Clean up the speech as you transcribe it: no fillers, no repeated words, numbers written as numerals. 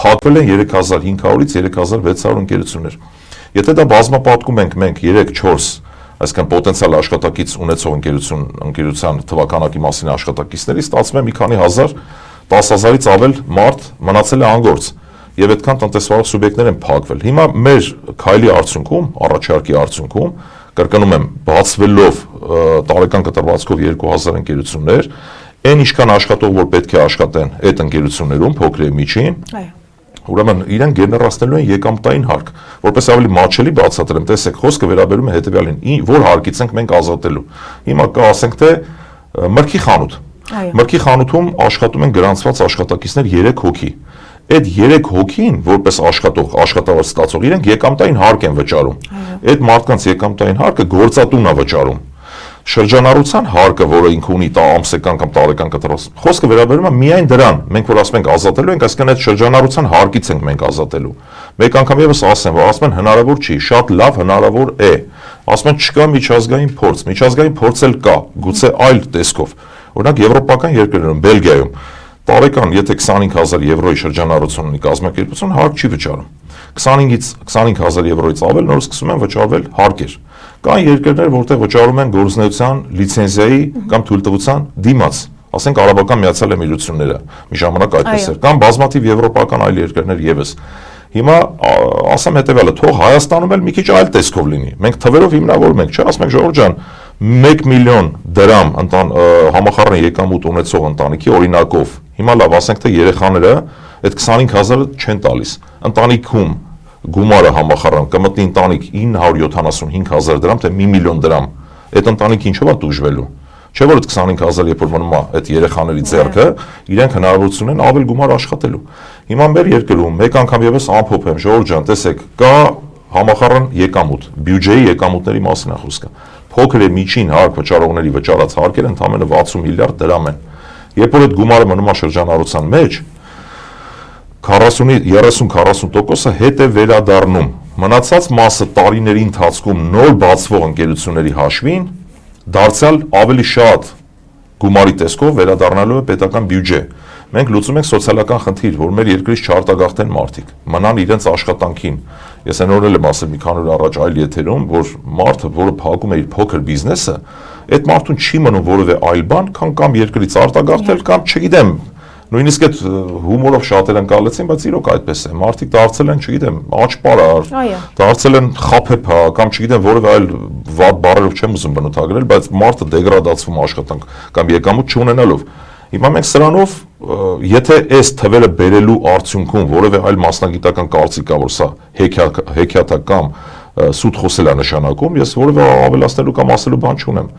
փակվել են 3500-ից 3600 ընկերություններ։ Եթե դա բազմապատկում ենք մենք 3-4, այսինքն պոտենցիալ աշխատակից ունեցող ընկերության թվականակի մասին աշխատակիցների, ստացվում է մի քանի հազար, 10,000-ից ավել մարդ մնացել է անգործ եւ այդքան տնտեսվարող սուբյեկտներ են փակվել։ Հիմա մեր քայլի արդյունքում, առաջարկի արդյունքում, կրկնում եմ, բացվելով տարեկան կտրվածքով 2000 ընկերություններ, այն ինչքան աշխատող որ պետք է աշխատեն այդ ընկերություններում, փոքր եւ միջին, ուրեմն իրենք գեներացնելու են եկամտային հարկ, որպես ավելի մատչելի բացատրեմ, տեսեք, խոսքը վերաբերում է հետեւյալին, որ հարկից ենք մենք ազատելու։ Հիմա կա, ասենք թե մրգի խանութ։ Մրգի խանութում աշխատում են գրանցված աշխատակիցներ 3 հոգի։ Այդ 3 հոգին, որպես աշխատավարձ ստացող, իրենք եկամտային հարկ են վճարում։ Այդ մարդկանց եկամտային հարկը գործատունն է վճարում։ Շրջանառության հարկը, որը ինքը ունի ամսական կամ տարեկան կտրվածք, խոսքը վերաբերում է միայն դրան։ Մենք որ ասում ենք ազատելու ենք, այսինքն այդ շրջանառության հարկից ենք մենք ազատելու։ Մեկ անգամ եւս ասեմ, որ ասում են հնարավոր չի, շատ լավ հնարավոր է։ Ասում են չկա միջազգային փորձ, միջազգային փորձ էլ կա, գուցե այլ տեսքով։ Օրինակ եվրոպական երկրներում, Բելգիայում տարեկան, եթե 25000 եվրոյի շրջանառություն ունի կազմակերպություն, հարկ չի վճարում։ 25-ից 25000 եվրոյից ավել նոր սկսում են վճարվել հարկեր։ Կան երկրներ, որտեղ վճարում են գործունեության լիցենզիայի կամ թույլտվության դիմաց, ասենք Արաբական Միացյալ Էմիրությունները, մի ժամանակ այդպես էր, կամ բազմաթիվ եվրոպական այլ երկրներ եւս։ Հիմա ասեմ հետեւյալը, թող Հայաստանում էլ մի քիչ այլ տեսքով լինի։ Մենք թվերով հիմնավորում ենք, չէ՞, ասում ենք Ժողովուրդ ջան, 1 միլիոն դրամ համախառն եկամուտ ունեցող ընտանիքի օրինակով, հիմա լավ, ասենք թե երեխաները այդ 25000-ը չեն տալիս։ Ընտանիքում գումարը համախառն կմտնի ընտանիք 975000 դրամ, թե 1 միլիոն դրամ, այդ ընտանիքը ինչով է տուժվելու։ Չէ՞ որ այդ 25000 երբ որ մնում է այդ երեխաների ձեռքը, իրենք հնարավորություն են ավել գումար աշխատելու։ Հիմա մեր երկրում մեկ անգամ եւս ամփոփ եմ, Ժողովուրդ ջան, տեսեք, կա համախառն եկամուտ, բյուջեի եկամուտների մասին է խոսքը։ Փոքր եւ միջին հարկ վճարողների վճարած հարկերը ընդամենը 60 միլիարդ դրամ են։ Երբ որ այդ գումարը մնում է շրջանառության մեջ, 30-40%-ը հետ է վերադառնում։ Մնացած մասը տարիների ընթացքում նոր բացվող ընկերությունների հաշվին դարձյալ ավելի շատ գումարի տեսքով վերադառնալու է պետական բյուջե։ Մենք լուծում ենք սոցիալական խնդիր, որ մեր երկրից չարտագաղթեն մարդիկ, մնան իրենց աշխատանքին։ Ես այն օրել եմ ասել մի քանի օր առաջ այլ եթերում, որ մարդը, որը փակում է իր փոքր բիզնեսը, այդ մարդուն չի մնում որևէ այլ բան, քան կամ երկրից արտագաղթել, կամ չգիտեմ, նույնիսկ այդ հումորով շատեր ընկալեցին, բայց իրոք այդպես է։ Մարդիկ դարձել են, չգիտեմ, աճպարար, դարձել են խաբեբա, կամ չգիտեմ, որևէ այլ վատ բառերով չեմ ուզում բնութագրել, բայց մարդը դեգրադացվում աշխատանք կամ եկամուտ չունենալով։ Հիմա մենք սրանով, եթե այս թվերը բերելու արդյունքում որևէ այլ մասնագիտական կարծիք կա, որ սա հեքիաթ կամ սուտ խոսել է նշանակում, ես որևէ ավելացնելու կամ ասելու բան չունեմ։